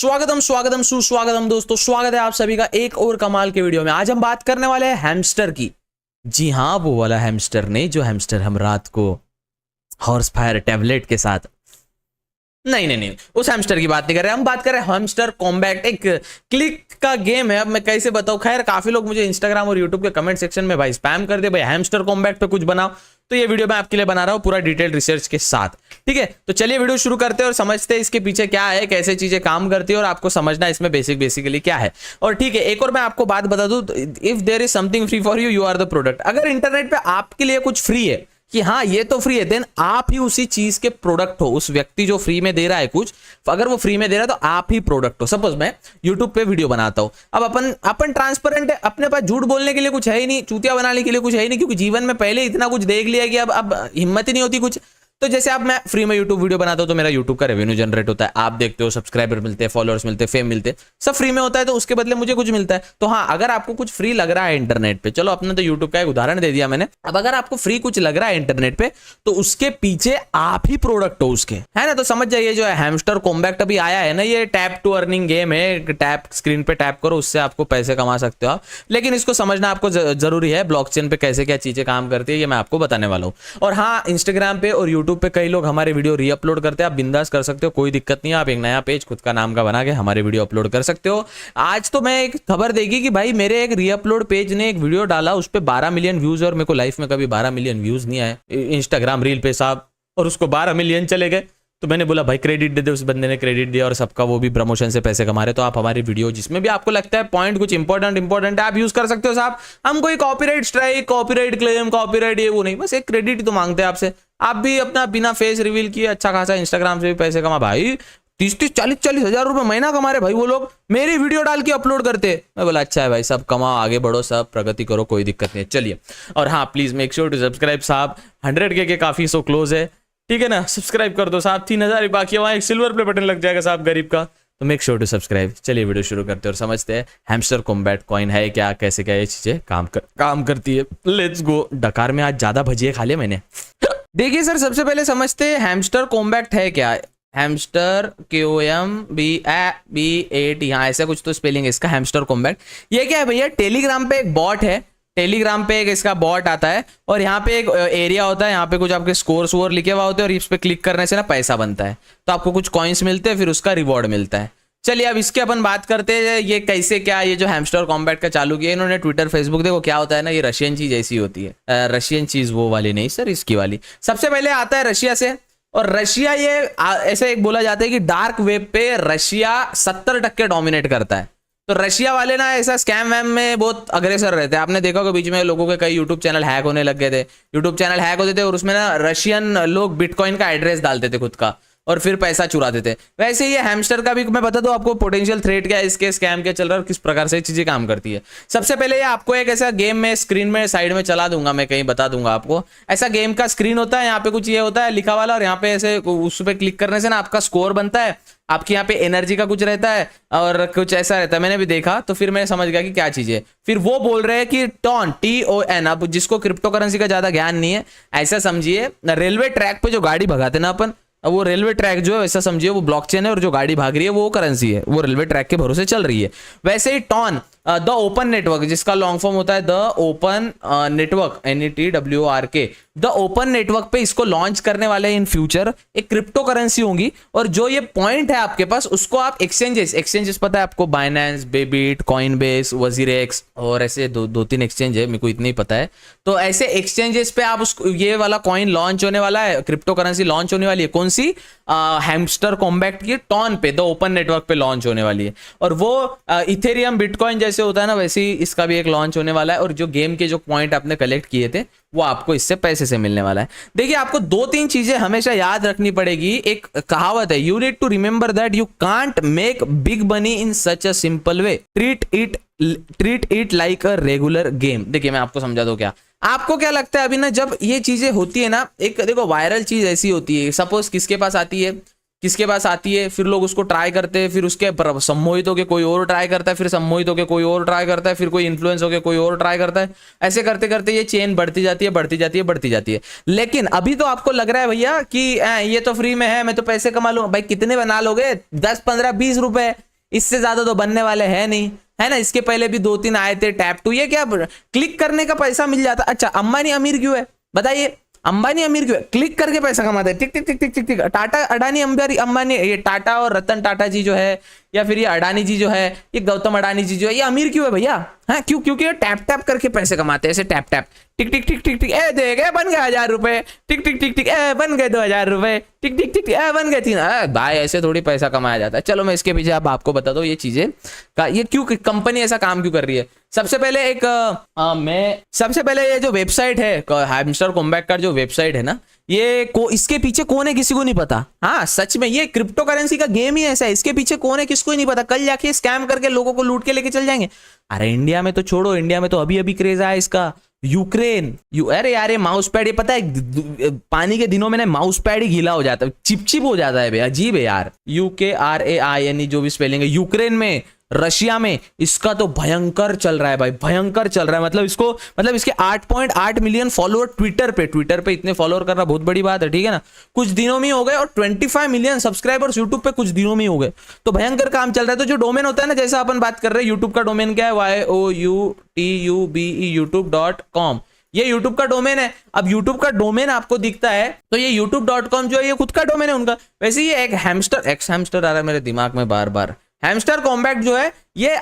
स्वागतम स्वागतम सुस्वागतम दोस्तों, स्वागत है आप सभी का एक और कमाल के वीडियो में। आज हम बात करने वाले हैं हैमस्टर की। जी हाँ, वो वाला हैमस्टर नहीं जो हैमस्टर हम रात को हॉर्स फायर टैबलेट के साथ नहीं, उस हैमस्टर की बात नहीं कर रहे। हम बात कर रहे हैं हैमस्टर कॉम्बैट। एक क्लिक का गेम है। अब मैं कैसे बताऊं। खैर, काफी लोग मुझे इंस्टाग्राम और यूट्यूब के कमेंट सेक्शन में भाई स्पैम कर दे, भाई हैमस्टर कॉम्बैट पे कुछ बनाओ। तो ये वीडियो मैं आपके लिए बना रहा हूं पूरा डिटेल रिसर्च के साथ। ठीक है, तो चलिए वीडियो शुरू करते हैं और समझते हैं इसके पीछे क्या है, कैसे चीजें काम करती है और आपको समझना इसमें बेसिकली क्या है। और ठीक है, एक और मैं आपको बात बता दूं, if there is something free for you, you are the product. अगर इंटरनेट पे आपके लिए कुछ फ्री है कि हाँ ये तो फ्री है, देन आप ही उसी चीज के प्रोडक्ट हो। उस व्यक्ति जो फ्री में दे रहा है कुछ, अगर वो फ्री में दे रहा है तो आप ही प्रोडक्ट हो। सपोज मैं यूट्यूब पे वीडियो बनाता हूं, अब अपन ट्रांसपेरेंट है, अपने पास झूठ बोलने के लिए कुछ है ही नहीं, चूतिया बनाने के लिए कुछ है ही नहीं, क्योंकि जीवन में पहले इतना कुछ देख लिया कि अब हिम्मत ही नहीं होती कुछ। तो जैसे अब मैं फ्री में यूट्यूब वीडियो बनाता हूं तो मेरा यूट्यूब का रेवेन्यू जनरेट होता है, आप देखते हो, सब्सक्राइबर मिलते हैं, फॉलोअर्स मिलते हैं, फेम मिलते हैं, सब फ्री में होता है। तो उसके बदले मुझे कुछ मिलता है। तो हाँ, अगर आपको कुछ फ्री लग रहा है इंटरनेट पे, चलो अपने तो यूट्यूब का एक उदाहरण दे दिया मैंने। अब अगर आपको फ्री कुछ लग रहा है इंटरनेट पे तो उसके पीछे आप ही प्रोडक्ट हो उसके, है ना। तो समझ जाइए, जो है हैमस्टर कॉम्बैट अभी आया है ना, ये टैप टू अर्निंग गेम है। टैप, स्क्रीन पे टैप करो, उससे आपको पैसे कमा सकते हो आप। लेकिन इसको समझना आपको जरूरी है, ब्लॉकचेन पे कैसे क्या चीजें काम करती है ये मैं आपको बताने वाला हूँ। और हाँ, इंस्टाग्राम पे और यूट्यूब पे कई लोग हमारे वीडियो रीअपलोड करते हैं, आप बिंदास कर सकते हो, कोई दिक्कत नहीं है। आप एक नया पेज खुद का नाम का बना के हमारे वीडियो अपलोड कर सकते हो। आज तो मैं एक खबर देगी कि भाई मेरे एक रीअपलोड पेज ने एक वीडियो डाला, उस पे 12 मिलियन व्यूज, और मेरे को लाइफ में कभी 12 मिलियन व्यूज नहीं आए इंस्टाग्राम रील पे साहब, और उसको 12 मिलियन चले गए। तो मैंने बोला भाई क्रेडिट दे दे, उस बंदे ने क्रेडिट दिया और सबका, वो भी प्रमोशन से पैसे कमा रहे। तो आप हमारी वीडियो जिसमें भी आपको लगता है पॉइंट कुछ इंपॉर्टेंट है, आप यूज कर सकते हो साहब। हम कोई copyright strike, copyright claim, copyright ये वो नहीं, बस एक क्रेडिट ही तो मांगते हैं आपसे। आप भी अपना बिना फेस रिवील किए अच्छा खासा इंस्टाग्राम से भी पैसे कमा। भाई 30-40 हजार रुपए महीना कमा रहे भाई वो लोग, मेरी वीडियो डाल के अपलोड करते। मैं बोला अच्छा है भाई, सब कमाओ, आगे बढ़ो, सब प्रगति करो, कोई दिक्कत नहीं है। चलिए, और हाँ please make sure to subscribe साहब। 100K के काफी सो क्लोज है, ठीक है ना। सब्सक्राइब कर दो साहब, 3000 बाकी है, वहां एक सिल्वर प्ले बटन लग जाएगा साहब गरीब का, तो मेक श्योर टू सब्सक्राइब। चलिए वीडियो शुरू करते हैं और समझते हैं हैमस्टर कॉम्बैट कॉइन है क्या, कैसे क्या ये चीजें काम करती है। Let's go. डकार में आज ज्यादा भजिए खा लिया मैंने। देखिए सर, सबसे पहले समझते हैं हैमस्टर कॉम्बैट है क्या। हैमस्टर KOMBAT, यहाँ ऐसा कुछ तो स्पेलिंग है इसका, हैमस्टर कॉम्बैट। ये क्या है भैया, टेलीग्राम पे एक बॉट है, टेलीग्राम पे एक इसका बॉट आता है, और यहाँ पे एक एरिया होता है, यहाँ पे कुछ आपके स्कोर लिखे हुआ होते हैं, और इस पे क्लिक करने से ना पैसा बनता है, तो आपको कुछ कॉइन्स मिलते हैं, फिर उसका रिवॉर्ड मिलता है। चलिए अब इसके अपन बात करते हैं, ये कैसे क्या, ये जो हैमस्टर कॉम्बैट का चालू किया इन्होंने ट्विटर फेसबुक। देखो क्या होता है ना, ये रशियन चीज ऐसी होती है, रशियन चीज वो वाली नहीं सर, इसकी वाली। सबसे पहले आता है रशिया से, और रशिया ये ऐसे एक बोला जाता है कि डार्क वेब पे रशिया 70% डोमिनेट करता है। तो रशिया वाले ना ऐसा स्कैम वैम में बहुत अग्रेसर रहते हैं। आपने देखा होगा बीच में लोगों के कई यूट्यूब चैनल हैक होने लग गए थे, यूट्यूब चैनल हैक होते थे और उसमें ना रशियन लोग बिटकॉइन का एड्रेस डालते थे खुद का, और फिर पैसा चुराते थे। वैसे ये हैमस्टर का भी मैं बता दूं आपको पोटेंशियल थ्रेट क्या है, इसके स्कैम क्या चल रहा है और किस प्रकार से चीजें काम करती है। सबसे पहले ये आपको एक ऐसा गेम में स्क्रीन में साइड में चला दूंगा, मैं कहीं बता दूंगा आपको। ऐसा गेम का स्क्रीन होता है, यहाँ पे कुछ ये होता है लिखा वाला, और यहाँ पे ऐसे उस पर क्लिक करने से ना आपका स्कोर बनता है, आपके यहाँ पे एनर्जी का कुछ रहता है और कुछ ऐसा रहता है। मैंने भी देखा तो फिर मैं समझ गया कि क्या चीज है। फिर वो बोल रहे हैं कि TON, अब जिसको क्रिप्टो करेंसी का ज्यादा ज्ञान नहीं है, ऐसा समझिए रेलवे ट्रैक पे जो गाड़ी भगाते ना अपन, अब वो रेलवे ट्रैक जो है ऐसा समझिए वो ब्लॉकचेन है, और जो गाड़ी भाग रही है वो करेंसी है, वो रेलवे ट्रैक के भरोसे चल रही है। वैसे ही टॉन, द ओपन नेटवर्क, जिसका लॉन्ग फॉर्म होता है the open network, NETWORK, the open network पे इसको लॉन्च करने वाले इन फ्यूचर एक क्रिप्टो करेंसी होंगी। और जो ये पॉइंट है आपके पास, उसको आप एक्सचेंजेस पता है आपको, बाइनेंस, बेबिट, कॉइनबेस, वजीरेक्स, और ऐसे दो तीन एक्सचेंज है, मेरे को इतना ही पता है। तो ऐसे एक्सचेंजेस पे आप उसको, ये वाला कॉइन लॉन्च होने वाला है, क्रिप्टो करेंसी लॉन्च होने वाली है। कौन सी? हैमस्टर कॉम्बैट की टॉन पे, द ओपन नेटवर्क पे लॉन्च होने वाली है। और वो इथेरियम बिटकॉइन जैसे होता है ना, वैसे ही इसका भी एक लॉन्च होने वाला है। और जो गेम के जो पॉइंट आपने कलेक्ट किए थे वो आपको इससे पैसे से मिलने वाला है। देखिए आपको 2-3 चीजें हमेशा याद रखनी पड़ेगी। एक कहावत है, you need to remember that you can't make big money in such a simple way, treat it like a regular game. देखिए मैं आपको समझा दूं क्या, आपको क्या लगता है अभी ना, जब ये चीजें होती है ना, एक देखो वायरल चीज ऐसी होती है, सपोज किसके पास आती है, फिर लोग उसको ट्राई करते हैं, फिर उसके सम्मोहित होकर कोई और ट्राई करता है, फिर सम्मोहित होकर कोई और ट्राई करता है, फिर कोई इन्फ्लुएंस होकर कोई और ट्राई करता है। ऐसे करते करते ये चेन बढ़ती जाती है। लेकिन अभी तो आपको लग रहा है भैया कि ये तो फ्री में है, मैं तो पैसे कमा लूं। भाई कितने बना लोगे? 10, 15, 20 रुपए। इससे ज्यादा तो बनने वाले हैं नहीं, है ना। इसके पहले भी 2-3 आए थे टैप टू, ये क्या क्लिक करने का पैसा मिल जाता। अच्छा अंबानी अमीर क्यों है बताइए, अंबानी अमीर क्यों है? क्लिक करके पैसा कमाते हैं, टिक टिक टिक टिक टिक टिक। टाटा अडानी अंबानी, ये टाटा और रतन टाटा जी जो है, या फिर ये अडानी जी जो है, ये गौतम अडानी जी जो है, ये अमीर क्यों है भैया? हाँ क्यों? क्योंकि ये टैप टैप करके पैसे कमाते हैं, ऐसे टैप टैप, टिक टिक टिक टिक टिक, ए दे गए बन गए 1000 रुपए, टिक टिक टिक टिक, ए बन गए 2000 रुपए, टिक टिक टिक, ए बन गए 3। भाई ऐसे थोड़ी पैसा कमाया जाता है। चलो मैं इसके पीछे अब आपको बता दूं ये चीजें का, ये क्यों कंपनी ऐसा काम क्यों कर रही है। सबसे पहले ये जो वेबसाइट है हैमस्टर कॉम्बैट का, जो वेबसाइट है ना, ये इसके पीछे कौन है किसी को नहीं पता। हाँ सच में ये क्रिप्टो करेंसी का गेम ही ऐसा है, इसके पीछे कौन है किसको ही नहीं पता। कल जाके स्कैम करके लोगों को लूट के लेके चल जाएंगे। अरे इंडिया में तो छोड़ो, इंडिया में तो अभी अभी क्रेज आया इसका, यूक्रेन। अरे यार ये माउस पैड, ये पता है पानी के दिनों में ना माउस पैड ही गीला हो जाता है, चिपचिप हो जाता है भाई, अजीब है यार। UKRAIN जो भी स्पेलिंग है। यूक्रेन में, रशिया में इसका तो भयंकर चल रहा है भाई, भयंकर चल रहा है। मतलब इसके 8.8 मिलियन फॉलोअर ट्विटर पे इतने फॉलोअर करना बहुत बड़ी बात है, ठीक है ना। कुछ दिनों में हो गए, और 25 मिलियन सब्सक्राइबर्स यूट्यूब पे कुछ दिनों में हो गए, तो भयंकर काम चल रहा है। तो जो डोमेन होता है ना, जैसा अपन बात कर रहे हैं, यूट्यूब का डोमेन क्या है, YOUTUBE youtube.com, ये YouTube का डोमेन है। अब YouTube का डोमेन आपको दिखता है तो ये youtube.com जो है ये खुद का डोमेन है उनका। वैसे ये एक हैमस्टर आ रहा है मेरे दिमाग में बार बार। हैमस्टर कॉम्बैट जो है ये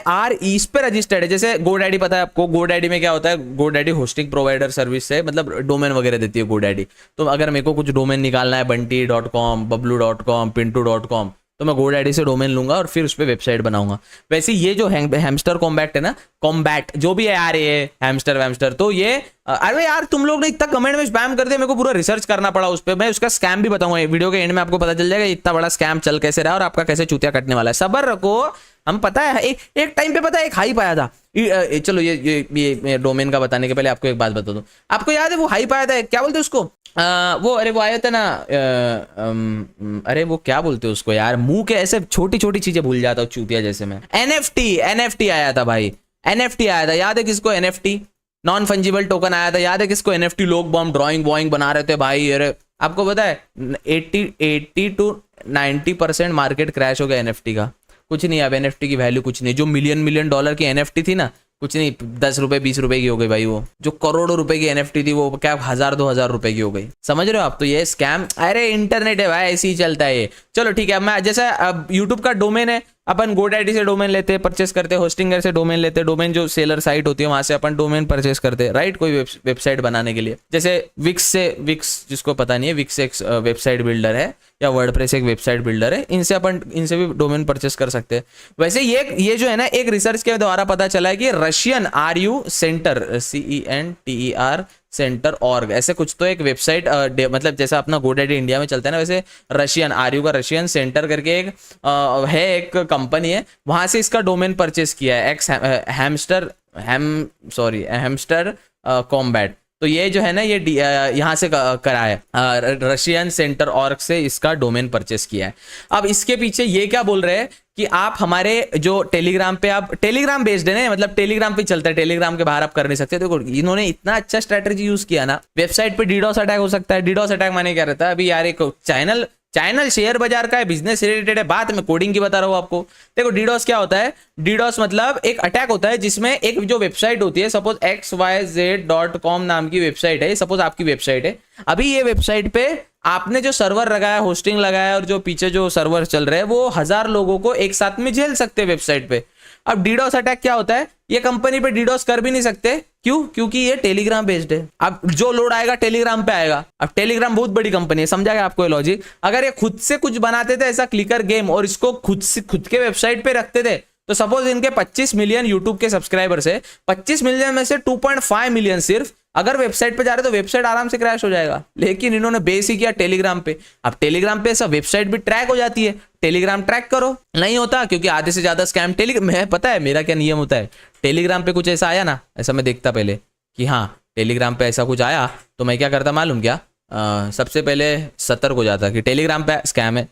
इस पे रजिस्टर्ड है। जैसे GoDaddy पता है आपको, GoDaddy में क्या होता है, GoDaddy होस्टिंग प्रोवाइडर सर्विस है, मतलब डोमेन वगैरह देती है GoDaddy। तो अगर मेरे को कुछ डोमेन निकालना है, bunty.com, bablu.com, pintu.com, तो मैं GoDaddy से डोमेन लूंगा और फिर उस पर वेबसाइट बनाऊंगा। वैसे ये जो हैमस्टर कॉम्बैट है ना, कॉम्बैट जो भी है यार, ये हैमस्टर, तो ये अरे यार तुम लोग ने इतना कमेंट में स्पैम कर दिया, मेरे को पूरा रिसर्च करना पड़ा उस पर। मैं उसका स्कैम भी बताऊंगा वीडियो के एंड में, आपको पता चल जाएगा इतना बड़ा स्कैम चल कैसे रहा और आपका कैसे चूतिया कटने वाला है। सबर रखो, हम पता है एक टाइम पे पता है एक हाइप आया था। चलो ये डोमेन का बताने के पहले आपको एक बात बता दूं। आपको याद है वो हाइप आया था, क्या बोलते हैं उसको, वो आया था ना, अरे वो क्या बोलते हैं उसको यार, मुंह के ऐसे छोटी छोटी चीजें भूल जाता हूँ चूतिया जैसे मैं। NFT आया था भाई, NFT आया था, याद है किसको? NFT नॉन फंजिबल टोकन आया था, याद है किसको? NFT लोग बॉम्ब ड्राइंग वॉइंग बना रहे थे भाई। अरे आपको पता है 80 to 90% मार्केट क्रैश हो गया NFT का। कुछ नहीं, अब NFT की वैल्यू कुछ नहीं। जो मिलियन डॉलर की NFT थी ना, कुछ नहीं, 10 रुपए 20 रुपए की हो गई भाई। वो जो करोड़ों रुपए की NFT थी वो क्या 1000-2000 रुपए की हो गई। समझ रहे हो आप? तो ये स्कैम, अरे इंटरनेट है भाई, ऐसे ही चलता है ये। चलो ठीक है, अब मैं जैसा अब यूट्यूब का डोमेन है, अपन GoDaddy से डोमेन लेते हैं, परचेस करते हैं, होस्टिंगर से डोमेन लेते हैं, डोमेन जो सेलर साइट होती है वहां से अपन डोमेन परचेस करते हैं, राइट। कोई वेबसाइट बनाने के लिए, जैसे विक्स जिसको पता नहीं है, विक्स एक वेबसाइट बिल्डर है, या वर्डप्रेस एक वेबसाइट बिल्डर है, इनसे भी डोमेन परचेस कर सकते हैं। वैसे ये जो है ना, एक रिसर्च के द्वारा पता चला है कि Russian RU centre, CENTER centre org, ऐसे कुछ तो एक वेबसाइट, मतलब जैसा अपना GoDaddy इंडिया में चलता है ना, वैसे रशियन RU का रशियन सेंटर करके एक कंपनी है, वहां से इसका डोमेन परचेस किया है, हैमस्टर कॉम्बैट। तो ये जो है ना, ये यहाँ से करा है, रशियन सेंटर ऑर्ग से इसका डोमेन परचेस किया है। अब इसके पीछे ये क्या बोल रहे हैं कि आप हमारे जो टेलीग्राम पे, आप टेलीग्राम बेस्ड है ना, मतलब टेलीग्राम पे चलता है, टेलीग्राम के बाहर आप कर नहीं सकते। देखो इन्होंने इतना अच्छा स्ट्रेटेजी यूज किया ना, वेबसाइट पे डीडोस अटैक हो सकता है। डीडोस अटैक माने क्या रहता है, अभी यार एक चैनल शेयर बाजार का है, बिजनेस से रिलेटेड है, बात मैं कोडिंग की बता रहा हूँ आपको। देखो डीडोस क्या होता है, डीडोस मतलब एक अटैक होता है जिसमें एक जो वेबसाइट होती है, सपोज xyz.com नाम की वेबसाइट है, सपोज आपकी वेबसाइट है। अभी ये वेबसाइट पे आपने जो सर्वर लगाया, होस्टिंग लगाया, और जो पीछे जो सर्वर चल रहे हैं वो 1000 लोगों को एक साथ में झेल सकते हैं वेबसाइट पे। अब डीडोस अटैक क्या होता है, ये कंपनी पे डीडोस कर भी नहीं सकते, क्यों? क्योंकि ये टेलीग्राम बेस्ड है। अब जो लोड आएगा टेलीग्राम पे आएगा। अब टेलीग्राम बहुत बड़ी कंपनी है, समझा गया आपको ये लॉजिक? अगर ये खुद से कुछ बनाते थे ऐसा क्लिकर गेम, और इसको खुद के वेबसाइट पे रखते थे, तो सपोज इनके 25 मिलियन यूट्यूब के सब्सक्राइबर्स है, 25 मिलियन में से 2.5 मिलियन सिर्फ अगर वेबसाइट पे जा रहे तो वेबसाइट आराम से क्रैश हो जाएगा। लेकिन इन्होंने बेस ही किया टेलीग्राम पे। अब टेलीग्राम पे ऐसा वेबसाइट भी ट्रैक हो जाती है, टेलीग्राम ट्रैक करो, नहीं होता क्योंकि आधे से ज्यादा स्कैम टेलीग्राम में। पता है मेरा क्या नियम होता है, टेलीग्राम पे कुछ ऐसा आया ना, ऐसा मैं देखता पहले कि हाँ टेलीग्राम पे ऐसा कुछ आया, तो मैं क्या करता मालूम क्या, सबसे पहले सतर्क हो जाता कि टेलीग्राम पे स्कैम है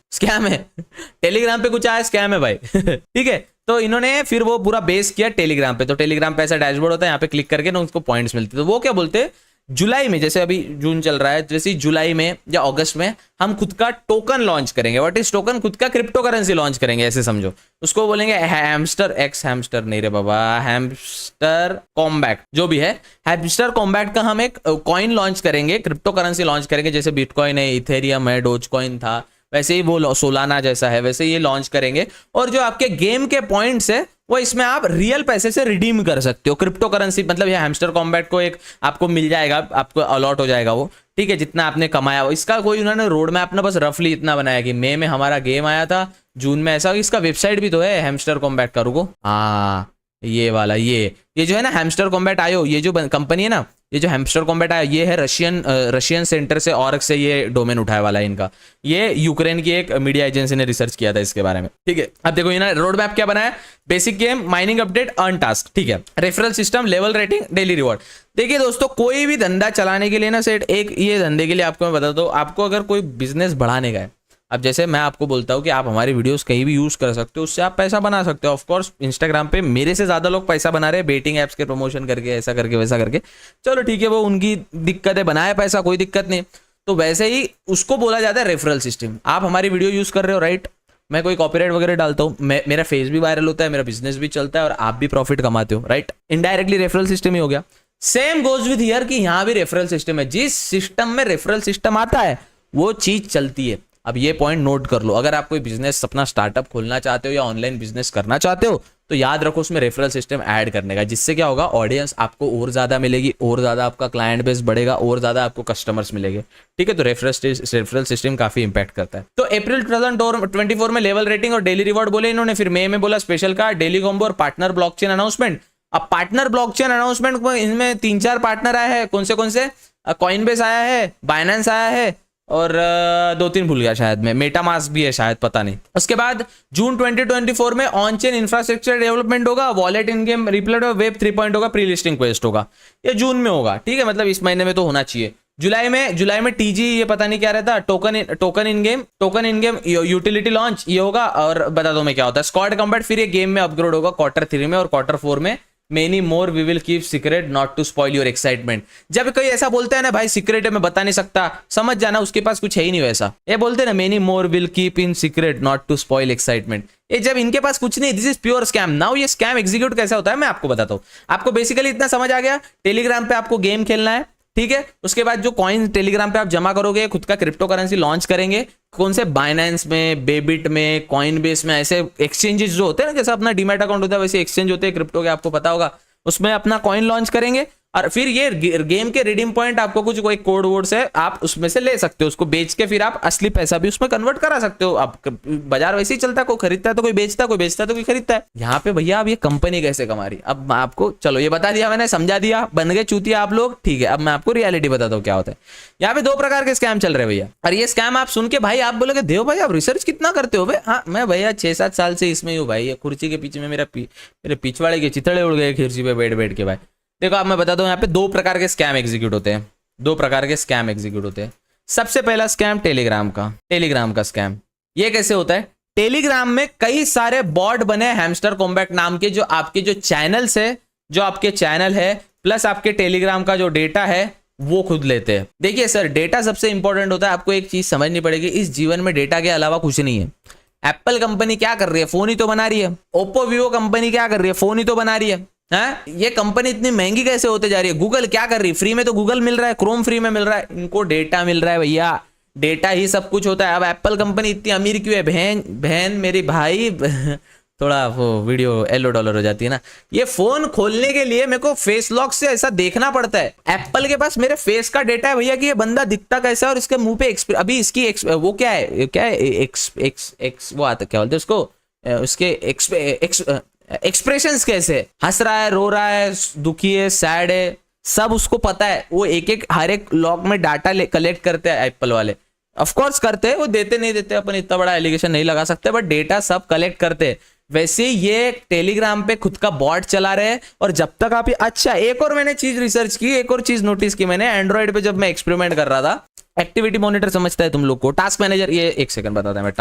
टेलीग्राम पे कुछ आया, स्कैम है भाई ठीक है। तो इन्होंने फिर वो पूरा बेस किया टेलीग्राम पे। तो टेलीग्राम पे ऐसा डैशबोर्ड होता है, यहाँ पे क्लिक करके ना उसको पॉइंट्स मिलते। तो वो क्या बोलते, जुलाई में, जैसे अभी जून चल रहा है, जैसे जुलाई में या अगस्त में हम खुद का टोकन लॉन्च करेंगे। What is token? खुद का क्रिप्टो करेंसी लॉन्च करेंगे, ऐसे समझो। उसको बोलेंगे हैमस्टर एक्स, हैमस्टर नहीं रे बाबा, हैमस्टर कॉम्बैट, जो भी है हैमस्टर कॉम्बैट का हम एक कॉइन लॉन्च करेंगे, क्रिप्टो करेंसी लॉन्च करेंगे। जैसे बिटकॉइन है, इथेरियम है, डोज कॉइन था, वैसे ही वो सोलाना जैसा है, वैसे ये लॉन्च करेंगे। और जो आपके गेम के पॉइंट्स है वो इसमें आप रियल पैसे से रिडीम कर सकते हो। क्रिप्टो करेंसी मतलब ये हैमस्टर कॉम्बैट को एक आपको मिल जाएगा, आपको अलॉट हो जाएगा वो, ठीक है, जितना आपने कमाया हो। इसका कोई उन्होंने रोड मैप ना बस रफली इतना बनाया कि मई में हमारा गेम आया था, जून में ऐसा। इसका वेबसाइट भी तो है हैमस्टर कॉम्बैट का, रुको, हाँ ये वाला, ये जो है ना हैमस्टर कॉम्बैट आयो, ये जो कंपनी है ना, ये जो हैमस्टर कॉम्बैट आया, ये है रशियन सेंटर से ऑर्ग से ये डोमेन उठाए वाला है इनका। ये यूक्रेन की एक मीडिया एजेंसी ने रिसर्च किया था इसके बारे में, ठीक है। अब देखो ये ना रोड मैप क्या बनाया, basic game, mining update, earn task, ठीक है, referral system, level rating, daily reward. देखिए दोस्तों, कोई भी धंधा चलाने के लिए ना सेट, एक ये धंधे के लिए आपको मैं बताता हूँ, आपको अगर कोई बिजनेस बढ़ाने का है, अब जैसे मैं आपको बोलता हूँ कि आप हमारी वीडियोस कहीं भी यूज कर सकते हो, उससे आप पैसा बना सकते हो। ऑफ कोर्स इंस्टाग्राम पे मेरे से ज्यादा लोग पैसा बना रहे हैं बेटिंग एप्स के प्रमोशन करके, ऐसा करके वैसा करके, चलो ठीक है, वो उनकी दिक्कत है, बनाया पैसा, कोई दिक्कत नहीं। तो वैसे ही उसको बोला जाता है रेफरल सिस्टम। आप हमारी वीडियो यूज कर रहे हो, राइट, मैं कोई कॉपीराइट वगैरह डालता हूँ, मेरा फेस भी वायरल होता है, मेरा बिजनेस भी चलता है और आप भी प्रॉफिट कमाते हो, राइट, इनडायरेक्टली रेफरल सिस्टम ही हो गया। सेम गोज विथ हियर कि यहाँ भी रेफरल सिस्टम है। जिस सिस्टम में रेफरल सिस्टम आता है वो चीज चलती है। अब ये पॉइंट नोट कर लो, अगर आप कोई बिजनेस अपना स्टार्टअप खोलना चाहते हो या ऑनलाइन बिजनेस करना चाहते हो तो याद रखो उसमें रेफरल सिस्टम ऐड करने का, जिससे क्या होगा, ऑडियंस आपको और ज्यादा मिलेगी, और ज्यादा आपका क्लाइंट बेस बढ़ेगा, और ज्यादा आपको कस्टमर्स मिलेंगे, ठीक है। तो रेफरल सिस्टम काफी इंपैक्ट करता है। तो अप्रैल 2024 में लेवल रेटिंग और डेली रिवॉर्ड बोले इन्होंने, फिर मई में बोला स्पेशल कार्ड, डेली कॉम्बो और पार्टनर ब्लॉकचेन अनाउंसमेंट। अब पार्टनर ब्लॉकचेन अनाउंसमेंट में इनमें 3-4 पार्टनर आए हैं, कौन से कॉइनबेस आया है, बाइनेंस आया है और 2-3 भूल गया शायद मैं, मेटामास्क भी है शायद, पता नहीं। उसके बाद जून 2024 में ऑन चेन इंफ्रास्ट्रक्चर डेवलपमेंट होगा, वॉलेट इन गेम रिप्लेट और वेब 3 होगा, प्री लिस्टिंग क्वेस्ट होगा, ये जून में होगा, ठीक है, मतलब इस महीने में तो होना चाहिए। जुलाई में टीजी, ये पता नहीं क्या रहता, टोकन इन गेम यूटिलिटी लॉन्च ये होगा। और बता दो मैं क्या होता है, स्क्वाड कॉम्बैट, फिर ये गेम में अपग्रेड होगा Q3 में, और Q4 में many more we will keep secret not to spoil your excitement. जब कोई ऐसा बोलता है ना भाई सीक्रेट है मैं बता नहीं सकता, समझ जाना उसके पास कुछ है ही नहीं वैसा। ये बोलते हैं ना many more will keep in secret not to spoil excitement, ये जब इनके पास कुछ नहीं, this is pure scam. Now ये स्कैम एग्जीक्यूट कैसे होता है मैं आपको बताता हूँ। आपको बेसिकली इतना समझ आ गया, टेलीग्राम पे आपको गेम खेलना है, ठीक है। उसके बाद जो कॉइन टेलीग्राम पे आप जमा करोगे, खुद का क्रिप्टो करेंसी लॉन्च करेंगे, कौन से बाइनेंस में, बेबिट में, कॉइनबेस में, ऐसे एक्सचेंजेस जो होते हैं ना, जैसे अपना डीमैट अकाउंट होता है वैसे एक्सचेंज होते हैं क्रिप्टो के, आपको पता होगा, उसमें अपना कॉइन लॉन्च करेंगे। और फिर ये गेम के रिडीम पॉइंट आपको कुछ कोई कोड वोड से आप उसमें से ले सकते हो, उसको बेच के फिर आप असली पैसा भी उसमें कन्वर्ट करा सकते हो। आप बाजार वैसे ही चलता है, कोई खरीदता है तो कोई बेचता है, कोई बेचता है तो कोई खरीदता है। यहाँ पे भैया अब ये कंपनी कैसे कमा रही, अब मैं आपको, चलो ये बता दिया मैंने, समझा दिया, बन गए चूतिया आप लोग, ठीक है। अब मैं आपको रियलिटी बताता हूँ क्या होता है। यहाँ पे 2 प्रकार के स्कैम चल रहे हैं भैया, और ये स्कैम आप सुन के भाई आप बोलोगे देव भाई आप रिसर्च कितना करते हो भाई? हाँ मैं भैया 6-7 साल से इसमें हूँ भाई, ये कुर्सी के पीछे में मेरे पिछवाड़े के चितड़े उड़ गए कुर्सी पे बैठ के भाई। देखो अब मैं बताता हूँ, यहाँ पे 2 प्रकार के स्कैम एग्जीक्यूट होते हैं, 2 प्रकार के स्कैम एग्जीक्यूट होते हैं। सबसे पहला स्कैम टेलीग्राम का स्कैम। ये कैसे होता है, टेलीग्राम में कई सारे बॉट बने हैमस्टर कॉम्बैट नाम के, जो आपके जो चैनल्स है, जो आपके चैनल है प्लस आपके टेलीग्राम का जो डेटा है वो खुद लेते हैं। देखिए सर, डेटा सबसे इंपॉर्टेंट होता है, आपको एक चीज समझनी पड़ेगी, इस जीवन में डेटा के अलावा कुछ नहीं है। एप्पल कंपनी क्या कर रही है, फोन ही तो बना रही है। ओप्पो वीवो कंपनी क्या कर रही है, फोन ही तो बना रही है। ये कंपनी इतनी महंगी कैसे होते जा रही है। गूगल क्या कर रही है, फ्री में तो गूगल मिल रहा है, क्रोम फ्री में मिल रहा है, इनको डेटा मिल रहा है भैया, डेटा ही सब कुछ होता है। अब एप्पल कंपनी इतनी अमीर क्यों है, बहन मेरी भाई थोड़ा वो वीडियो $1 हो जाती है ना। ये फोन खोलने के लिए मेरे को फेस लॉक से ऐसा देखना पड़ता है। एप्पल के पास मेरे फेस का डेटा है भैया कि ये बंदा दिखता कैसा है और इसके मुंह पे अभी इसकी वो क्या है वो आता क्या बोलते हैं उसको, उसके एक्सप्रेशंस कैसे, हंस रहा है, रो रहा है, दुखी है, सैड है, सब उसको पता है। वो एक हर एक लॉग में डाटा कलेक्ट करते हैं एप्पल वाले, ऑफ कोर्स करते हैं, वो देते नहीं देते अपन इतना बड़ा एलिगेशन नहीं लगा सकते, बट डेटा सब कलेक्ट करते हैं। वैसे ये टेलीग्राम पे खुद का बॉट चला रहे हैं। और जब तक आप अच्छा, एक और मैंने चीज रिसर्च की, एक और चीज नोटिस की मैंने, एंड्रॉइड पे जब मैं एक्सपेरिमेंट कर रहा था, एक्टिविटी मॉनिटर समझता है तुम लोग को, टास्क मैनेजर, ये एक सेकंड बताता है मैं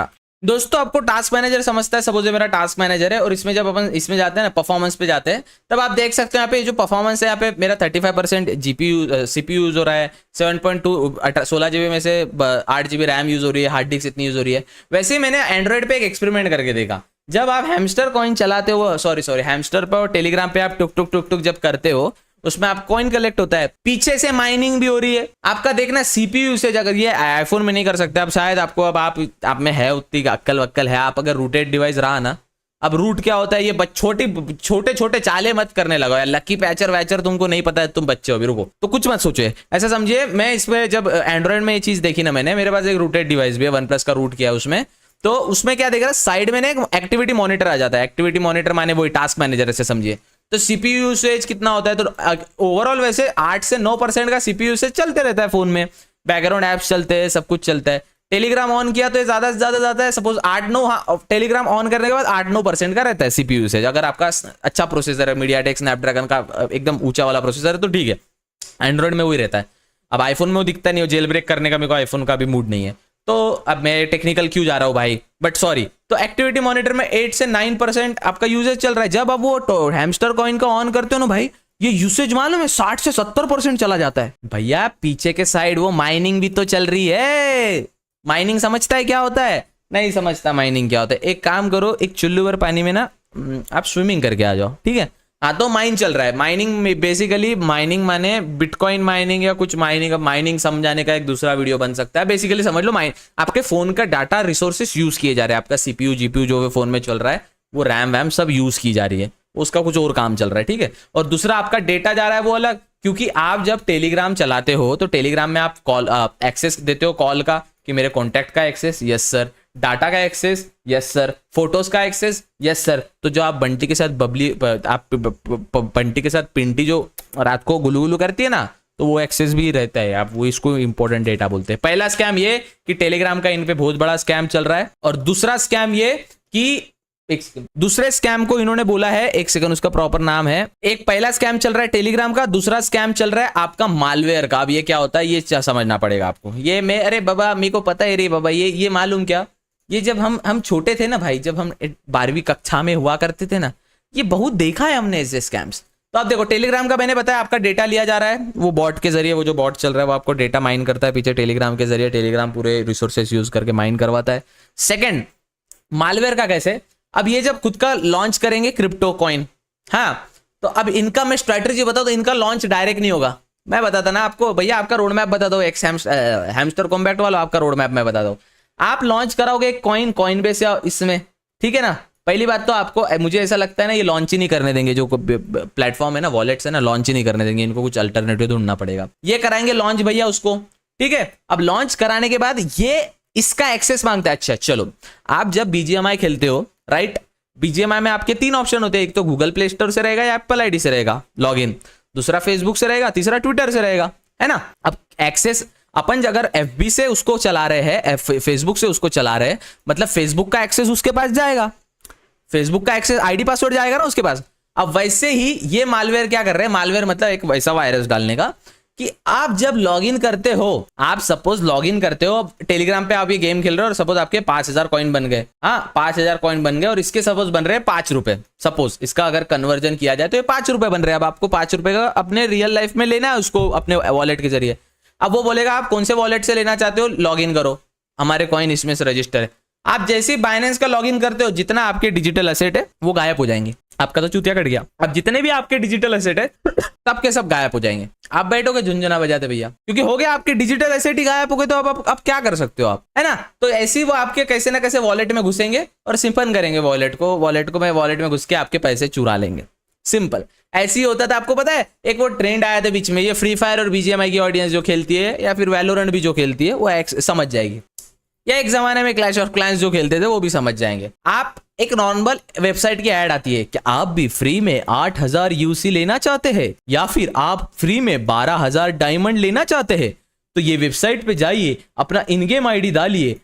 दोस्तों आपको टास्क मैनेजर समझता है, सपोज मेरा टास्क मैनेजर है और इसमें जब अपन इसमें जाते हैं ना, परफॉर्मेंस पे जाते हैं, तब आप देख सकते हो यहाँ पे जो परफॉर्मेंस है, यहाँ पे मेरा 35% जीपीयू सीपीयू यूज हो रहा है, 7.2 16 GB में से 8 GB रैम यूज हो रही है, हार्ड डिस्क इतनी यूज हो रही है। वैसे ही मैंने एंड्रॉइड पे एक एक्सपेरिमेंट करके देखा। जब आप हैमस्टर कॉइन चलाते हो, सॉरी हैमस्टर पे और टेलीग्राम पे आप टुक टुक टुक टुक जब करते हो, उसमें आप कॉइन कलेक्ट होता है, पीछे से माइनिंग भी हो रही है। आपका देखना सीपीयू यूसेज, अगर ये आईफोन में नहीं कर सकते आप, शायद आपको अब आप में है उतनी अक्कल वक्कल है, आप अगर रूटेड डिवाइस रहा ना, अब रूट क्या होता है ये छोटे छोटे चाले मत करने लगा यार, लकी पैचर वैचर तुमको नहीं पता है, तुम बच्चे हो अभी, रुको। तो कुछ मत सोचो, ऐसा समझिए। मैं इस पे जब एंड्रॉइड में ये चीज देखी ना मैंने, मेरे पास एक रूटेड डिवाइस भी है, OnePlus का रूट किया उसमें, तो उसमें क्या देख रहा है, साइड में एक एक्टिविटी मॉनिटर आ जाता है। एक्टिविटी मॉनिटर माने वही टास्क मैनेजर ऐसे समझिए। तो सीपीयू यूसेज कितना होता है, तो ओवरऑल वैसे 8 से 9% का सीपीयू यूसेज चलते रहता है फोन में, बैकग्राउंड ऐप्स चलते हैं, सब कुछ चलता है। टेलीग्राम ऑन किया तो ज्यादा से ज्यादा जाता है, सपोज 8-9, टेलीग्राम ऑन करने के बाद 8-9% का रहता है सीपीयू यूसेज। अगर आपका अच्छा प्रोसेसर है, मीडियाटेक स्नैपड्रैगन का एकदम ऊंचा वाला प्रोसेसर है तो ठीक है, एंड्रॉइड में वही रहता है। अब आईफोन में वो दिखता नहीं हो, जेल ब्रेक करने का मेरे को आईफोन का भी मूड नहीं है, तो अब मैं टेक्निकल क्यों जा रहा हूं भाई, बट सॉरी। तो एक्टिविटी मॉनिटर में 8 से 9% आपका यूसेज चल रहा है। जब आप वो हैमस्टर कॉइन का ऑन करते हो ना भाई, ये यूसेज मालूम है 60 से 70% चला जाता है भैया। पीछे के साइड वो माइनिंग भी तो चल रही है। माइनिंग समझता है क्या होता है? नहीं समझता माइनिंग क्या होता है। एक काम करो, एक चुल्लू भर पानी में ना आप स्विमिंग करके आ जाओ, ठीक है। हाँ, तो माइन चल रहा है। माइनिंग बेसिकली, माइनिंग माने बिटकॉइन माइनिंग या कुछ माइनिंग। अब माइनिंग समझाने का एक दूसरा वीडियो बन सकता है। बेसिकली समझ लो, आपके फोन का डाटा रिसोर्सेस यूज किए जा रहे हैं। आपका सीपीयू जीपीयू जो भी फोन में चल रहा है, वो रैम वैम सब यूज की जा रही है, उसका कुछ और काम चल रहा है, ठीक है। और दूसरा आपका डेटा जा रहा है वो अलग, क्योंकि आप जब टेलीग्राम चलाते हो तो टेलीग्राम में आप कॉल एक्सेस देते हो कॉल का, कि मेरे कॉन्टैक्ट का एक्सेस, यस सर। डाटा का एक्सेस, यस सर। फोटोज का एक्सेस, यस सर। तो जो आप बंटी के साथ बंटी के साथ पिंटी जो रात को गुलू गुलू करती है ना, तो वो एक्सेस भी रहता है। आप वो इसको इंपॉर्टेंट डेटा बोलते हैं। पहला स्कैम ये कि टेलीग्राम का इन पे बहुत बड़ा स्कैम चल रहा है, और दूसरा स्कैम ये कि दूसरे स्कैम को इन्होंने बोला है, एक सेकंड, उसका प्रॉपर नाम है। एक पहला स्कैम चल रहा है टेलीग्राम का, दूसरा स्कैम चल रहा है आपका मालवेयर का। अब ये क्या होता है ये समझना पड़ेगा आपको। ये मैं, अरे बाबा मेरे को पता है रे बाबा, ये मालूम क्या, ये जब हम छोटे थे ना भाई, जब हम 12वीं कक्षा में हुआ करते थे ना, ये बहुत देखा है हमने ऐसे स्कैम्स। तो आप देखो, टेलीग्राम का मैंने बताया आपका डेटा लिया जा रहा है, वो बॉट के जरिए, वो जो बॉट चल रहा है वो आपको डेटा माइन करता है पीछे टेलीग्राम के जरिए। टेलीग्राम पूरे रिसोर्सेस यूज करके माइन करवाता है। सेकंड, मालवेयर का कैसे, अब ये जब खुद का लॉन्च करेंगे क्रिप्टो कॉइन, हाँ, तो अब इनका मैं स्ट्रैटेजी बताऊं तो इनका लॉन्च डायरेक्ट नहीं होगा। मैं बताता ना आपको भैया, आपका रोड मैप बता दो, हैमस्टर कॉम्बैक्ट वाला आपका रोड मैप मैं बता दो। आप लॉन्च कराओगे एक कॉइन बेस या इसमें, ठीक है ना। पहली बात तो आपको, मुझे ऐसा लगता है ना, ये लॉन्च ही नहीं करने देंगे। जो प्लेटफॉर्म है ना, वॉलेट्स है ना, लॉन्च ही नहीं करने देंगे इनको, कुछ अल्टरनेटिव ढूंढना पड़ेगा। ये कराएंगे लॉन्च भैया उसको, ठीक है। अब लॉन्च कराने के बाद ये इसका एक्सेस मांगता है। अच्छा चलो, आप जब BGMI खेलते हो, राइट, BGMI में आपके 3 ऑप्शन होते हैं, एक तो गूगल प्ले स्टोर से रहेगा या एप्पल आईडी से रहेगा लॉगिन, दूसरा फेसबुक से रहेगा, तीसरा ट्विटर से रहेगा, है ना। अब एक्सेस अपन अगर FB से उसको चला रहे हैं, फेसबुक से उसको चला रहे हैं, मतलब फेसबुक का एक्सेस उसके पास जाएगा, फेसबुक का एक्सेस आईडी पासवर्ड जाएगा ना उसके पास। अब वैसे ही ये मालवेयर क्या कर रहे हैं, मालवेयर मतलब एक वैसा वायरस डालने का कि आप जब लॉगिन करते हो, आप सपोज लॉगिन करते हो टेलीग्राम पे, आप ये गेम खेल रहे हो और सपोज आपके 5000 कॉइन बन गए, हाँ 5000 कॉइन बन गए, और इसके सपोज बन रहे हैं 5 रुपए। सपोज इसका अगर कन्वर्जन किया जाए तो ये 5 रुपए बन रहे हैं। अब आपको 5 रुपए का अपने रियल लाइफ में लेना है उसको अपने वॉलेट के जरिए। अब वो बोलेगा आप कौन से वॉलेट से लेना चाहते हो, लॉगिन करो, हमारे कॉइन इसमें से रजिस्टर है। आप जैसे ही बाइनेंस का लॉगिन करते हो, जितना आपके डिजिटल एसेट है वो गायब हो जाएंगे। आपका तो चूतिया कट गया। अब जितने भी आपके डिजिटल एसेट है सब के सब गायब हो जाएंगे। आप बैठोगे झुंझुना बजाते भैया, क्योंकि हो गया आपके डिजिटल एसेट ही गायब हो गए। तो अब क्या कर सकते हो आप, है ना। तो ऐसे ही वो आपके कैसे ना कैसे वॉलेट में घुसेंगे और सिंपल करेंगे वॉलेट को मैं वॉलेट में घुस के आपके पैसे चुरा लेंगे। सिंपल ऐसे ही होता था। आपको पता है एक वो ट्रेंड आया था बीच में, ये फ्री फायर और BGMI की ऑडियंस जो खेलती है, या फिर वैलोरेंट भी जो खेलती है, वो समझ जाएगी, या एक जमाने में क्लैश ऑफ क्लैंस जो खेलते थे वो भी समझ जाएंगे। आप एक नॉर्मल वेबसाइट की ऐड आती है कि आप भी फ्री में 8000 UC लेना चाहते हैं, या फिर आप फ्री में 12000 डायमंड लेना चाहते हैं, तो ये वेबसाइट पे जाइए, अपना इन गेम आईडी डालिए,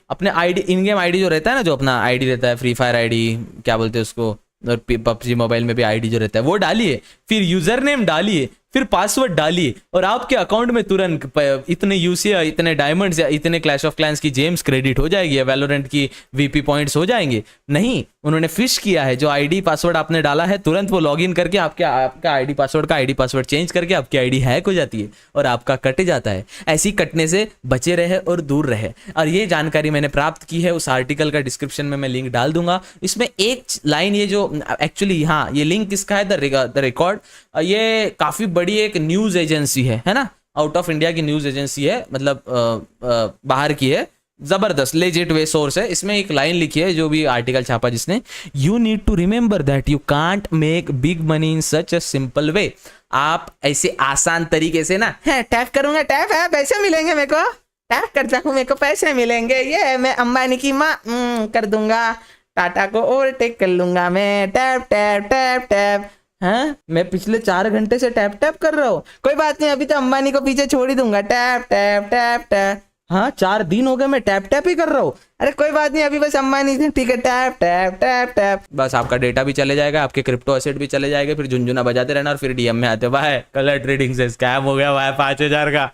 अपने आईडी, इन गेम आईडी जो रहता है ना, जो अपना आईडी रहता है, फ्री फायर आईडी क्या बोलते हैं उसको, और PUBG मोबाइल में भी आईडी जो रहता है वो डालिए, फिर यूजर नेम डालिए, फिर पासवर्ड डालिए और आपके अकाउंट में तुरंत इतने यूसी, इतने डायमंड्स या इतने क्लैश ऑफ क्लैंस की जेम्स क्रेडिट हो जाएगी या वैलोरेंट की वीपी पॉइंट्स हो जाएंगे। नहीं, उन्होंने फिश किया है। जो आईडी पासवर्ड आपने डाला है तुरंत वो लॉगिन करके आपका आईडी पासवर्ड चेंज करके आपकी आईडी हैक हो जाती है और आपका कट जाता है। ऐसी कटने से बचे रहे और दूर रहे। और ये जानकारी मैंने प्राप्त की है, उस आर्टिकल का डिस्क्रिप्शन में मैं लिंक डाल दूंगा। इसमें एक लाइन, ये जो एक्चुअली हाँ ये लिंक किसका है, द रिकॉर्ड, ये काफी बड़ी एक न्यूज एजेंसी है ना, आउट ऑफ इंडिया की न्यूज एजेंसी है, मतलब बाहर की है, जबरदस्त लेजिट वे सोर्स है। इसमें एक लाइन लिखी है जो भी आर्टिकल छापा जिसने, you need to remember that you can't make big money in such a simple way. आप ऐसे आसान तरीके से ना टैप करूंगा, टैप है पैसे मिलेंगे मेरे को, टैप करता हूँ मेरे को पैसे मिलेंगे, ये मैं अंबानी की माँ कर दूंगा, टाटा को ओवरटेक कर लूंगा मैं, टैप टैप टैप टैप। हाँ, मैं पिछले 4 घंटे से टैप टैप कर रहा हूँ, कोई बात नहीं अभी तो अंबानी को पीछे छोड़ ही दूंगा, टैप टैप टैप टैप। हाँ 4 दिन हो गए मैं टैप टैप ही कर रहा हूँ, अरे कोई बात नहीं अभी बस अंबानी से, ठीक है टैप टैप टैप टैप। बस आपका डेटा भी चले जाएगा, आपके क्रिप्टो एसेट भी चले जाएंगे, फिर झुनझुना बजाते रहना और फिर डीएम में आते, भाई कलर ट्रेडिंग से स्कैम हो गया भाई 5000 का,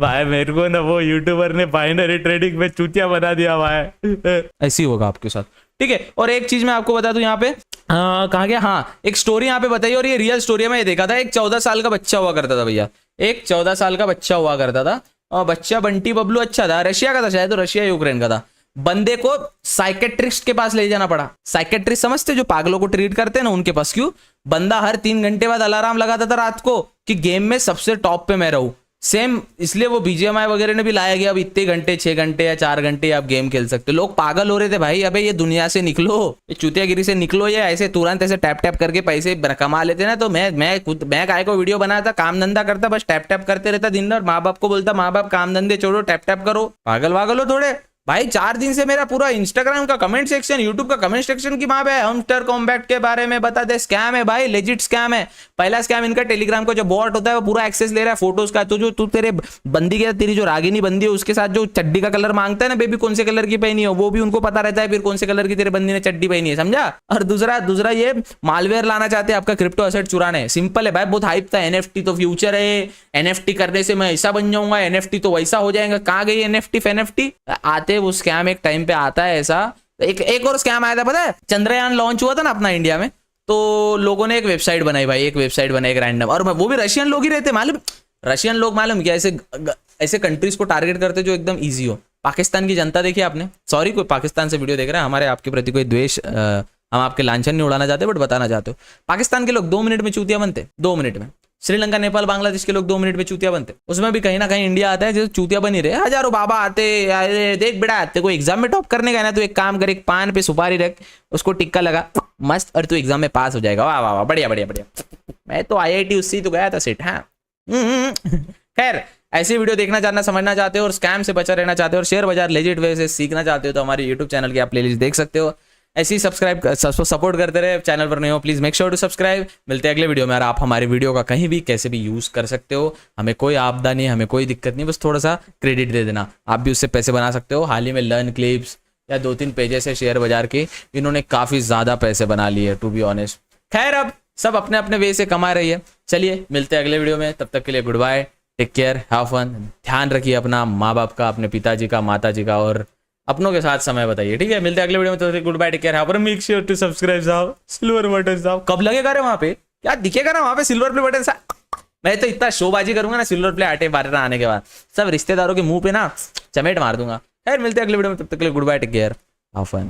भाई मेरे को ना वो यूट्यूबर ने बाइनरी ट्रेडिंग में चूतिया बना दिया भाई। ऐसी होगा आपके साथ, ठीक है। और एक चीज मैं आपको बता दूं यहाँ पे, कहाँ गया, हाँ एक स्टोरी यहाँ पे बताइए, और ये रियल स्टोरी है, मैं ये देखा था। एक 14 साल का बच्चा हुआ करता था भैया, एक 14 साल का बच्चा हुआ करता था, और बच्चा बंटी बबलू अच्छा था, रशिया का था शायद, तो रशिया यूक्रेन का था। बंदे को साइकेट्रिस्ट के पास ले जाना पड़ा। साइकेट्रिस्ट समझते जो पागलों को ट्रीट करते हैं ना, उनके पास। क्यों? बंदा हर 3 घंटे बाद अलार्म लगाता था रात को कि गेम में सबसे टॉप पे मैं रहूं। सेम इसलिए वो बीजीएमआई वगैरह ने भी लाया गया, अब इतने घंटे 6 घंटे या 4 घंटे आप गेम खेल सकते हो। लोग पागल हो रहे थे भाई, अबे ये दुनिया से निकलो, ये चूतियागिरी से निकलो, ये ऐसे तुरंत ऐसे टैप टैप करके पैसे कमा लेते ना। तो मैं काय को वीडियो बनाता, काम धंधा करता, बस टैप टैप करते रहता दिन भर, माँ बाप को बोलता माँ बाप काम धंधे छोड़ो टैप टैप करो, पागल वागल हो थोड़े भाई। 4 दिन से मेरा पूरा इंस्टाग्राम का कमेंट सेक्शन, यूट्यूब का कमेंट सेक्शन की वहां पे हमस्टर कॉम्बैट के बारे में बता दे, स्कैम है भाई, लेजिट स्कैम है। पहला स्कैम इनका टेलीग्राम का जो बॉट होता है वो पूरा एक्सेस ले रहा है फोटोज का। तो जो तू तेरे बंदी के, तेरी जो रागिनी बंदी है उसके साथ जो चड्डी का कलर मांगता है ना, बेबी कौन से कलर की पहनी हो, वो भी उनको पता रहता है फिर कौन से कलर की तेरे बंदी ने चड्डी पहनी है, समझा। और दूसरा ये मालवेयर लाना चाहते हैं आपका क्रिप्टो एसेट चुराने। सिंपल है भाई, बहुत हाइप था, एनएफटी तो फ्यूचर है, एनएफटी करने से मैं ऐसा बन जाऊंगा, एनएफटी तो वैसा हो जाएगा। कहाँ गई एनएफटी आते वो स्कैम एक टाइम पे आता है ऐसा। एक और स्कैम आया था पता है, चंद्रयान लॉन्च हुआ था ना अपना इंडिया में, तो लोगों ने एक वेबसाइट बनाई भाई, एक वेबसाइट बनाई एक रैंडम, और वो भी रशियन लोग ही रहते मालूम। रशियन लोग मालूम क्या ऐसे कंट्रीज को टारगेट करते जो एकदम इजी हो। पाकिस्तान की जनता देखी आपने, सॉरी कोई पाकिस्तान से वीडियो देख रहा है, हमारे आपके प्रति कोई द्वेष, हम आपके लांछन नहीं उड़ाना चाहते बट बताना चाहते हो। पाकिस्तान के लोग 2 मिनट में चूतिया बनते, 2 मिनट में। श्रीलंका नेपाल बांग्लादेश के लोग 2 मिनट में चूतिया बनते। उसमें भी कहीं ना कहीं इंडिया आता है जो चूतिया बनी रहे। हजारों बाबा आते, देख बेटा आते, कोई एग्जाम में टॉप करने का ना, तो एक काम कर, एक पान पे सुपारी रख, उसको टिक्का लगा मस्त, और तू एग्जाम में पास हो जाएगा। वाह वाह वाह, बढ़िया बढ़िया बढ़िया। मैं तो IIT उससे तो गया था सेट। हाँ खैर, ऐसी वीडियो देखना जानना समझना चाहते हो और स्कैम से बचा रहना चाहते हो और शेयर बाजार लेजिट वे से सीखना चाहते हो तो हमारे यूट्यूब चैनल की आप प्लेलिस्ट देख सकते हो। ऐसे ही सपोर्ट करते रहे। चैनल पर नहीं हो please make sure to subscribe. मिलते हैं अगले वीडियो में। और आप हमारे वीडियो का कहीं भी कैसे भी यूज कर सकते हो, हमें कोई आपदा नहीं, हमें कोई दिक्कत नहीं, बस थोड़ा सा क्रेडिट दे देना, आप भी उससे पैसे बना सकते हो। हाल ही में लर्न क्लिप्स या 2-3 पेजेस है शेयर बाजार के, इन्होंने काफी ज्यादा पैसे बना लिए टू बी ऑनेस्ट। खैर, अब सब अपने अपने वे से कमा रही है। चलिए मिलते हैं अगले वीडियो में, तब तक के लिए goodbye, take care, have fun. ध्यान रखिए अपना, माँ बाप का, अपने पिताजी का, माता जी का, और अपनों के साथ समय बताइए। ठीक है, मिलते हैं अगले वीडियो में, तो goodbye, take care, have fun. Make sure to subscribe साहब, सिल्वर बटन साहब कब लगेगा रे वहां पे, क्या दिखेगा ना वहां पे सिल्वर प्ले बटन साहब। मैं तो इतना शोबाजी करूंगा ना सिल्वर प्ले आटे बारे आने के बाद, सब रिश्तेदारों के मुंह पे ना चमेट मार दूंगा। खैर मिलते हैं अगले वीडियो में, तब तक के लिए goodbye, take care, have fun.